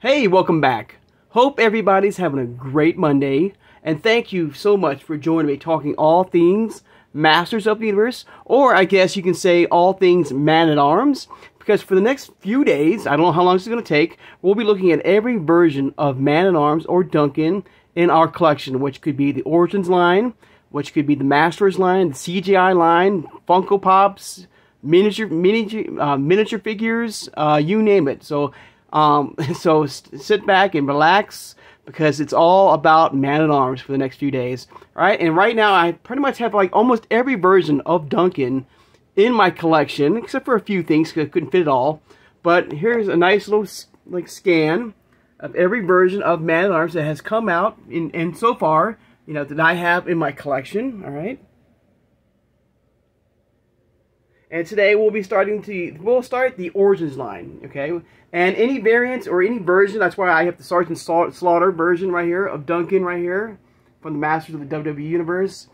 Hey, welcome back. Hope everybody's having a great Monday, and thank you so much for joining me talking all things Masters of the Universe, or I guess you can say all things Man-at-Arms, because for the next few days, I don't know how long this is going to take, we'll be looking at every version of Man-at-Arms or Duncan in our collection, which could be the Origins line, which could be the MasterVerse line, the CGI line, Funko Pops, miniature figures, you name it. So sit back and relax, because it's all about Man-at-Arms for the next few days. All right, and right now I pretty much have like almost every version of Duncan in my collection, except for a few things because I couldn't fit it all. But here's a nice little scan of every version of Man-at-Arms that has come out and so far, you know, that I have in my collection. All right. And today we'll start the Origins line, okay? And any variants or any version, that's why I have the Sergeant Slaughter version right here of Duncan right here from the Masters of the WWE Universe.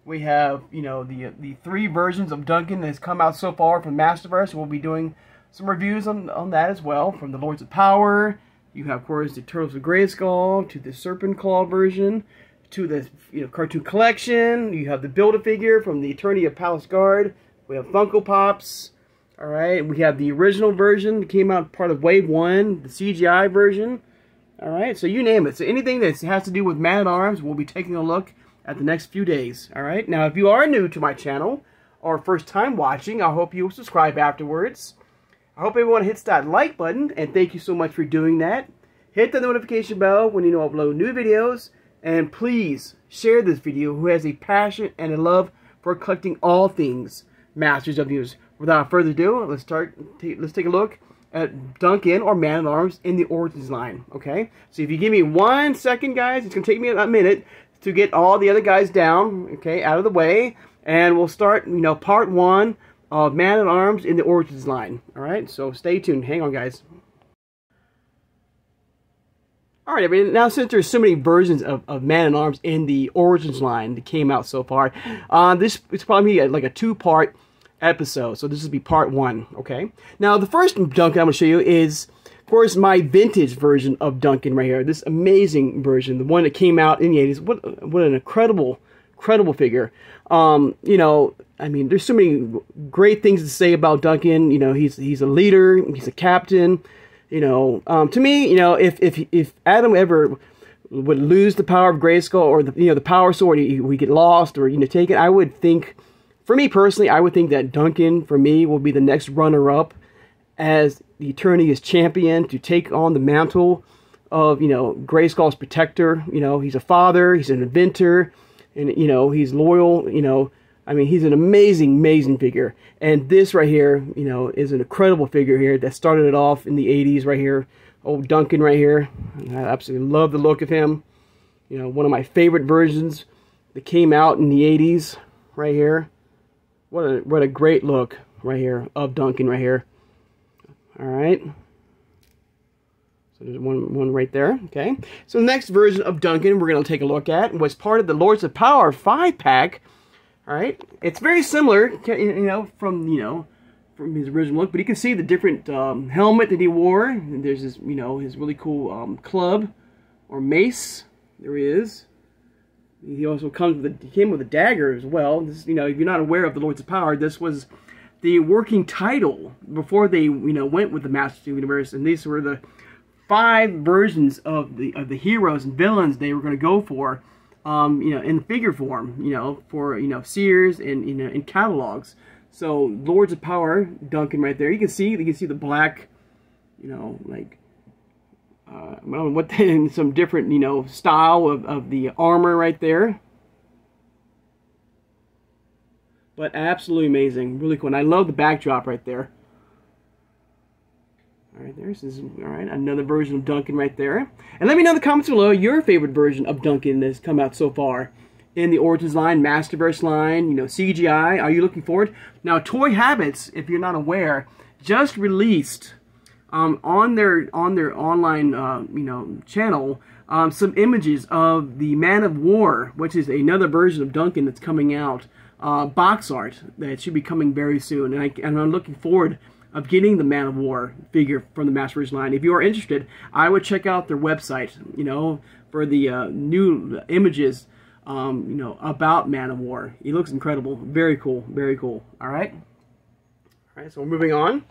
We have, you know, the three versions of Duncan that has come out so far from MasterVerse. We'll be doing some reviews on that as well, from the Lords of Power. You have, of course, the Turtles of Grayskull, to the Serpent Claw version, to the cartoon collection. You have the Build-A-Figure from the Attorney of Palace Guard. We have Funko Pops. All right, we have the original version that came out part of Wave 1, the CGI version. All right, so you name it. So anything that has to do with Man-at-Arms, we'll be taking a look at the next few days. All right, now if you are new to my channel or first time watching, I hope you'll subscribe afterwards. I hope everyone hits that like button, and thank you so much for doing that. Hit the notification bell when you know I upload new videos, and please share this video who has a passion and a love for collecting all things Masters of the Universe. Without further ado, let's take a look at Duncan or Man-at-Arms in the Origins line. Okay, so if you give me 1 second, guys, it's gonna take me a minute to get all the other guys down, okay, out of the way, and we'll start, part 1 of Man-at-Arms in the Origins line. All right, so stay tuned. Hang on, guys. All right, everybody. Now, since there's so many versions of Man-at-Arms in the Origins line that came out so far, this is probably like a two-part episode. So this will be part 1, okay? Now, the first Duncan I'm going to show you is, of course, my vintage version of Duncan right here. This amazing version, the one that came out in the 80s. What an incredible figure. I mean, there's so many great things to say about Duncan. He's a leader. He's a captain. To me, if Adam ever would lose the power of Grayskull, or the power sword, we get lost or taken, I would think, for me personally, I would think that Duncan, for me, will be the next runner-up as the Eternity's champion to take on the mantle of Grayskull's protector. He's a father, he's an inventor, and he's loyal. I mean, he's an amazing figure. And this right here, is an incredible figure here that started it off in the 80s right here. Old Duncan right here. I absolutely love the look of him. One of my favorite versions that came out in the 80s right here. What a great look right here of Duncan right here. All right. So there's one right there, okay? So the next version of Duncan we're going to take a look at was part of the Lords of Power 5-pack. All right, it's very similar, from his original look, but you can see the different helmet that he wore. And there's this, his really cool club or mace. There he is. He also came with a dagger as well. This, if you're not aware of the Lords of Power, this was the working title before they, went with the Masters of the Universe, and these were the 5 versions of the heroes and villains they were going to go for. In figure form, for, Sears and, in catalogs. So, Lords of Power, Duncan right there. You can see the black, I don't know what, some different, style of the armor right there. But absolutely amazing. Really cool. And I love the backdrop right there. Alright, alright, another version of Duncan right there. And let me know in the comments below your favorite version of Duncan that's come out so far in the Origins line, MasterVerse line, CGI. Are you looking forward? Now, Toy Habits, if you're not aware, just released on their online channel some images of the Man of War, which is another version of Duncan that's coming out, box art that should be coming very soon, and I'm looking forward of getting the Man of War figure from the MasterVerse line. If you are interested, I would check out their website, you know, for the new images, you know, about Man of War. He looks incredible. Very cool. Very cool. All right. All right, so we're moving on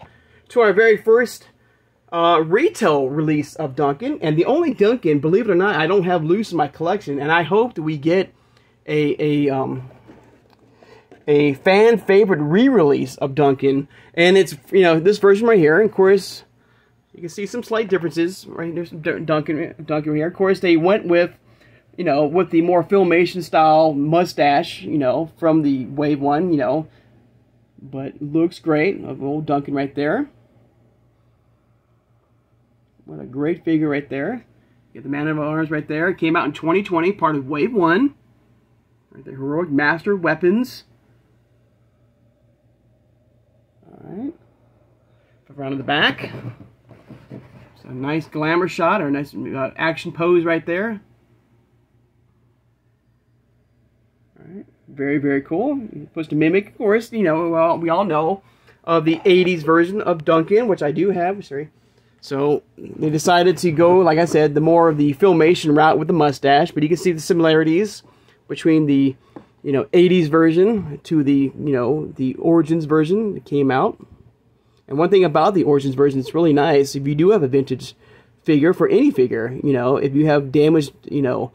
to our very first retail release of Duncan. And the only Duncan, believe it or not, I don't have loose in my collection. And I hope that we get a fan favorite re-release of Duncan, and it's, you know, this version right here. And of course, you can see some slight differences. Right, there's some Duncan right here. Of course, they went with, you know, with the more Filmation style mustache, you know, from the Wave 1, you know, but looks great. Of old Duncan right there. What a great figure right there. Get the Man of Arms right there. It came out in 2020, part of Wave 1. Right, the Heroic Master Weapons. Alright. Around to the back. So a nice glamour shot, or a nice action pose right there. Alright. Very, very cool. Supposed to mimic, of course, you know, well, we all know of the 80s version of Duncan, which I do have. Sorry. So they decided to go, like I said, the more of the Filmation route with the mustache, but you can see the similarities between the, you know, 80s version to the, you know, the Origins version that came out. And one thing about the Origins version, it's really nice. If you do have a vintage figure, for any figure, you know, if you have damaged, you know,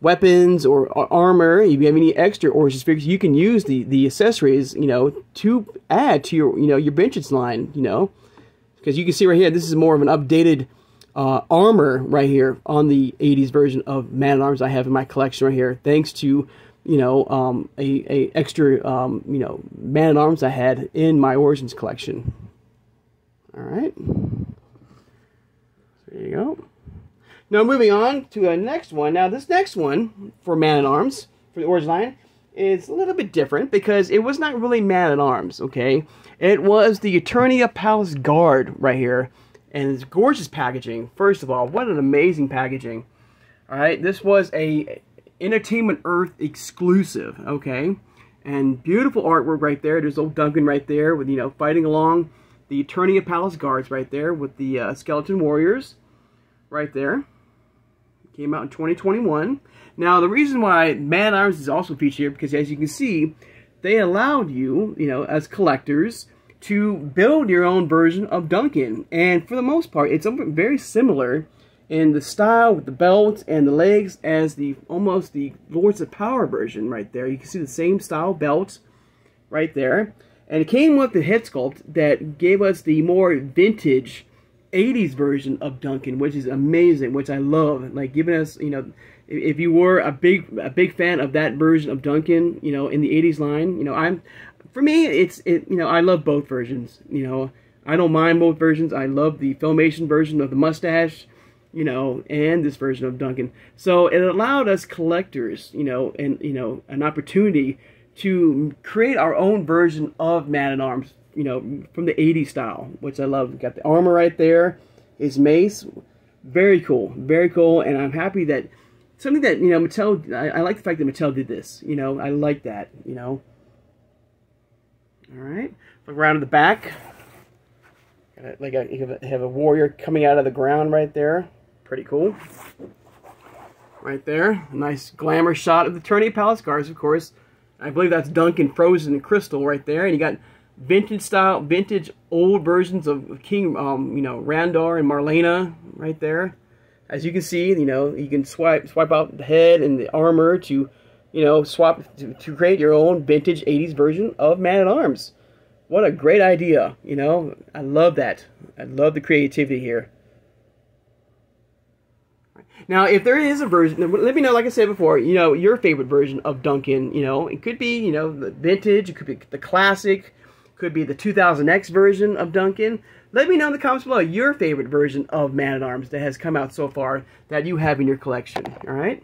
weapons or armor, if you have any extra Origins figures, you can use the accessories, you know, to add to your, you know, your vintage line, you know. Because you can see right here, this is more of an updated armor right here on the 80s version of Man-at-Arms I have in my collection right here, thanks to, you know, a extra, you know, Man-at-Arms I had in my Origins collection. All right. There you go. Now moving on to the next one. Now this next one for Man-at-Arms, for the Origins line, is a little bit different because it was not really Man-at-Arms, okay? It was the Eternia Palace Guard right here. And it's gorgeous packaging. First of all, what an amazing packaging. Alright, this was a Entertainment Earth exclusive, okay? And beautiful artwork right there. There's old Duncan right there with, you know, fighting along the Eternia Palace Guards right there with the Skeleton Warriors right there. Came out in 2021. Now, the reason why Man-at-Arms is also featured here, because as you can see, they allowed you, you know, as collectors, to build your own version of Duncan. And for the most part, it's very similar in the style with the belt and the legs as the almost the Lords of Power version right there. You can see the same style belt right there. And it came with the head sculpt that gave us the more vintage 80s version of Duncan, which is amazing, which I love. Like, giving us, you know, if you were a big fan of that version of Duncan, you know, in the 80s line, you know, for me, you know, I love both versions. You know, I don't mind both versions. I love the Filmation version of the mustache, you know, and this version of Duncan. So it allowed us collectors, you know, and, you know, an opportunity to create our own version of Man-at-Arms, you know, from the 80s style, which I love. Got the armor right there, his mace, very cool, and I'm happy that something that, you know, Mattel, I like the fact that Mattel did this, you know, I like that, you know. Alright, look around to the back, you have a warrior coming out of the ground right there, pretty cool. Right there, a nice glamour shot of the Eternia Palace Guards, of course. I believe that's Duncan frozen in crystal right there, and you got vintage style, vintage old versions of King, you know, Randar and Marlena right there. As you can see, you know, you can swipe out the head and the armor to, you know, swap to create your own vintage 80s version of Man-at-Arms. What a great idea, you know. I love that. I love the creativity here. Now, if there is a version, let me know, like I said before, you know, your favorite version of Duncan. You know, it could be, you know, the vintage, it could be the classic, could be the 2000X version of Duncan. Let me know in the comments below your favorite version of Man-at-Arms that has come out so far that you have in your collection. Alright?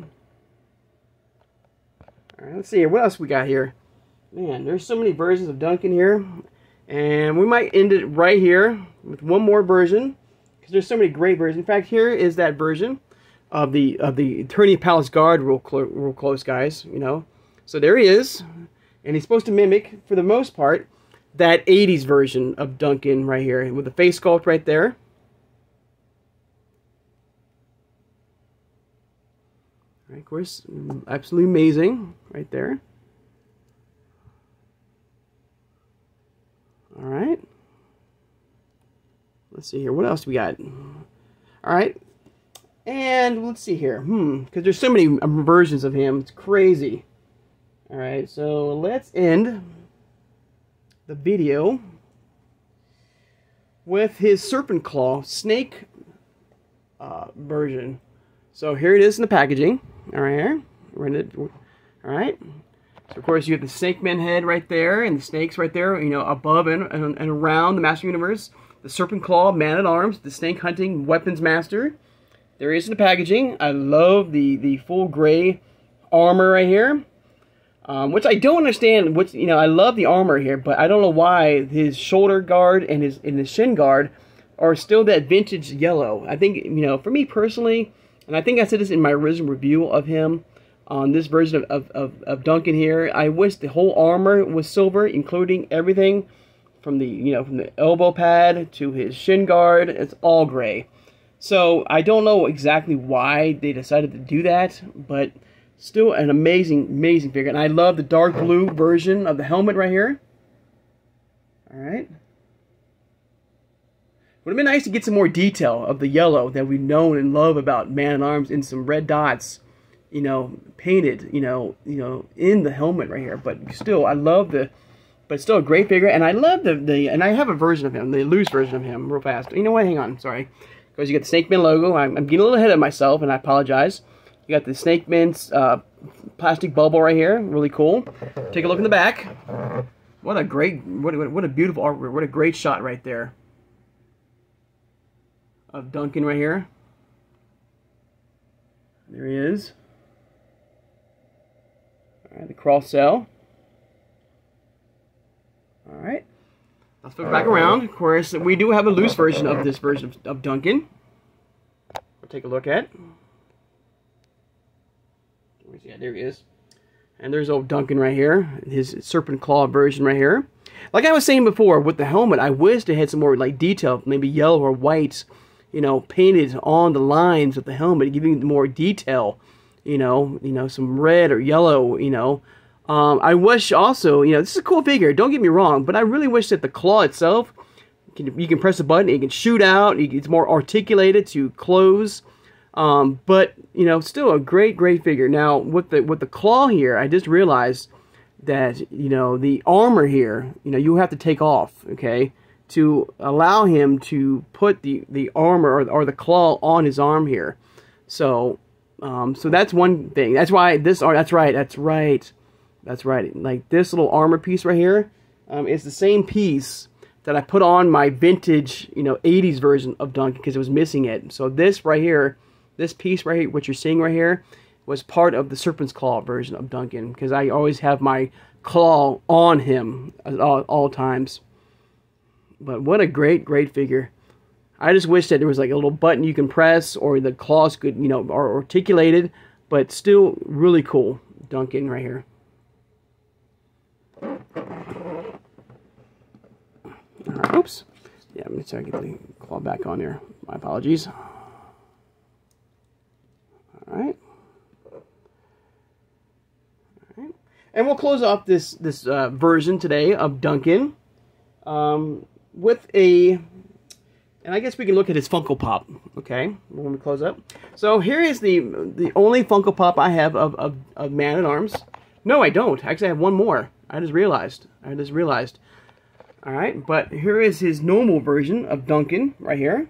Alright, let's see here. What else we got here? Man, there's so many versions of Duncan here. And we might end it right here with one more version, because there's so many great versions. In fact, here is that version of the Eternia Palace Guard, real close, guys, you know. So there he is, and he's supposed to mimic, for the most part, that 80s version of Duncan right here with the face sculpt right there. Right, of course, absolutely amazing right there. All right. Let's see here. What else we got? All right. And let's see here. Because there's so many versions of him. It's crazy. All right. So let's end the video with his serpent claw snake version. So here it is in the packaging. All right. Here. All right. So of course you have the Snake Man head right there, and the snakes right there, you know, above and around the Master Universe. The Serpent Claw Man at Arms, the Snake Hunting Weapons Master. There he is in the packaging. I love the full gray armor right here, which I don't understand. Which, you know, I love the armor here, but I don't know why his shoulder guard and his shin guard are still that vintage yellow. I think, you know, for me personally, and I think I said this in my original review of him on this version of Duncan here, I wish the whole armor was silver, including everything from the, you know, from the elbow pad to his shin guard. It's all gray. So I don't know exactly why they decided to do that, but still an amazing figure. And I love the dark blue version of the helmet right here. All right. Would have been nice to get some more detail of the yellow that we've known and love about Man-at-Arms in some red dots, you know, painted, you know, in the helmet right here. But still, I love the, but still a great figure. And I love and I have a version of him, the loose version of him, real fast. You know what? Hang on, sorry. Because you got the Snake Man logo. I'm getting a little ahead of myself, and I apologize. You got the Snake Man's plastic bubble right here, really cool. Take a look in the back. What a great, what a beautiful artwork. What a great shot right there of Duncan right here. There he is. All right, the cross cell. All right. Let's flip it back around. Of course, we do have a loose version of this version of Duncan. We'll take a look at. Yeah, there he is. And there's old Duncan right here, his serpent claw version right here. Like I was saying before, with the helmet, I wish they had some more like detail, maybe yellow or white, you know, painted on the lines of the helmet, giving more detail. You know, some red or yellow. You know, I wish also, you know, this is a cool figure. Don't get me wrong, but I really wish that the claw itself, you can press a button, it can shoot out. It's more articulated to close. But you know, still a great figure. Now with the claw here, I just realized that, you know, the armor here, you know, you have to take off, okay, to allow him to put the armor or the claw on his arm here. So so that's one thing. That's why this that's right. Like this little armor piece right here, is the same piece that I put on my vintage, you know, 80s version of Duncan because it was missing it. So this right here, this piece right here, what you're seeing right here, was part of the Serpent's Claw version of Duncan because I always have my claw on him at all times. But what a great figure. I just wish that there was like a little button you can press, or the claws could, you know, are articulated, but still really cool Duncan right here. Alright, oops. Yeah, I'm going to try to get the claw back on there. My apologies. Alright. Alright. And we'll close off this version today of Duncan with a... And I guess we can look at his Funko Pop, okay, when we close up. So here is the only Funko Pop I have of Man-at-Arms. No, I don't. Actually, I have one more. I just realized. All right, but here is his normal version of Duncan right here.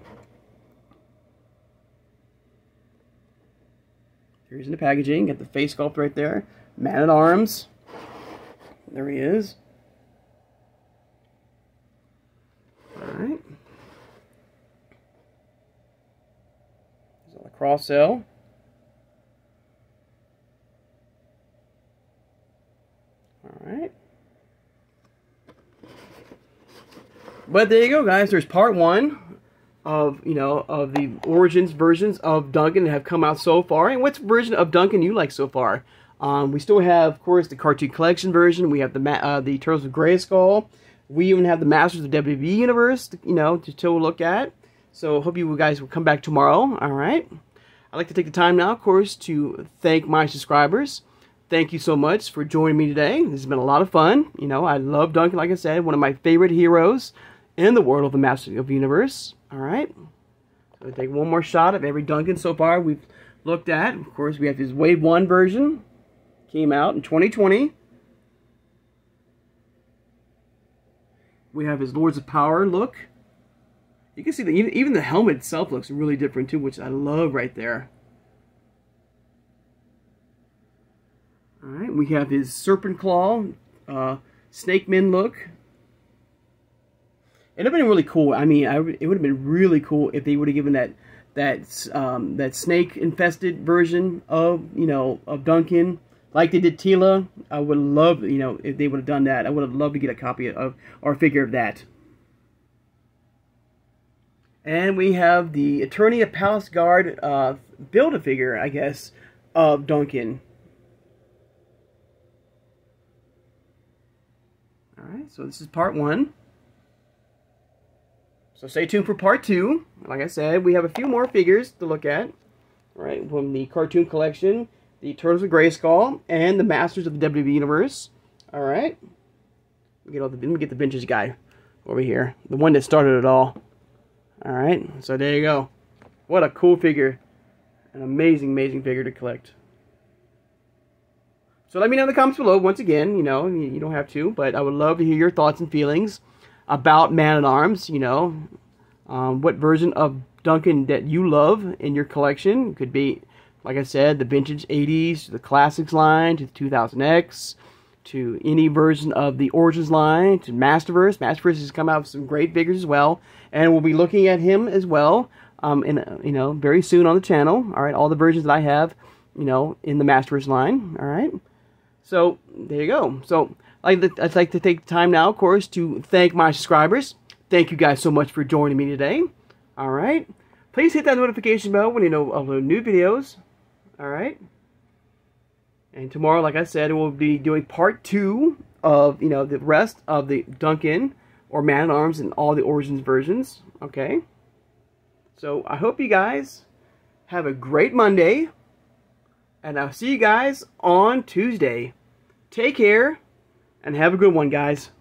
Here's in the packaging. Got the face sculpt right there. Man-at-Arms. There he is. All right. Cross cell. Alright. But there you go, guys. There's part one of, you know, of the origins versions of Duncan that have come out so far. And what version of Duncan you like so far? We still have, of course, the Cartoon Collection version. We have the Turtles of Grayskull. We even have the Masters of WWE Universe, you know, to look at. So hope you guys will come back tomorrow. All right. I'd like to take the time now, of course, to thank my subscribers. Thank you so much for joining me today. This has been a lot of fun. You know, I love Duncan, like I said, one of my favorite heroes in the world of the Masters of the Universe. All right. So take one more shot of every Duncan so far we've looked at. Of course, we have this Wave 1 version. Came out in 2020. We have his Lords of Power look. You can see that even the helmet itself looks really different too, which I love right there. Alright, we have his Serpent Claw, Snake Men look. It would have been really cool. I mean, it would have been really cool if they would have given that snake-infested version of, you know, of Duncan, like they did Tila. I would love, you know, if they would have done that. I would have loved to get a copy of, or a figure of that. And we have the Attorney of Palace Guard Build-A-Figure, I guess, of Duncan. Alright, so this is part 1. So stay tuned for part 2. Like I said, we have a few more figures to look at. Alright, from the cartoon collection, the Turtles of Grayskull, and the Masters of the WWE Universe. Alright. Let me get the vintage guy over here. The one that started it all. Alright, so there you go. What a cool figure. An amazing, amazing figure to collect. So let me know in the comments below, once again, you know, you don't have to, but I would love to hear your thoughts and feelings about Man-at-Arms, you know. What version of Duncan that you love in your collection. It could be, like I said, the vintage 80s, the classics line, to the 2000X, to any version of the Origins line, to MasterVerse. MasterVerse has come out with some great figures as well, and we'll be looking at him as well, you know, very soon on the channel. All right, all the versions that I have, you know, in the MasterVerse line. All right, so there you go. So I'd like to take time now, of course, to thank my subscribers. Thank you guys so much for joining me today. All right, please hit that notification bell when you know of new videos. All right. And tomorrow, like I said, we'll be doing part 2 of, you know, the rest of the Duncan or Man-at-Arms and all the Origins versions. Okay? So, I hope you guys have a great Monday. And I'll see you guys on Tuesday. Take care and have a good one, guys.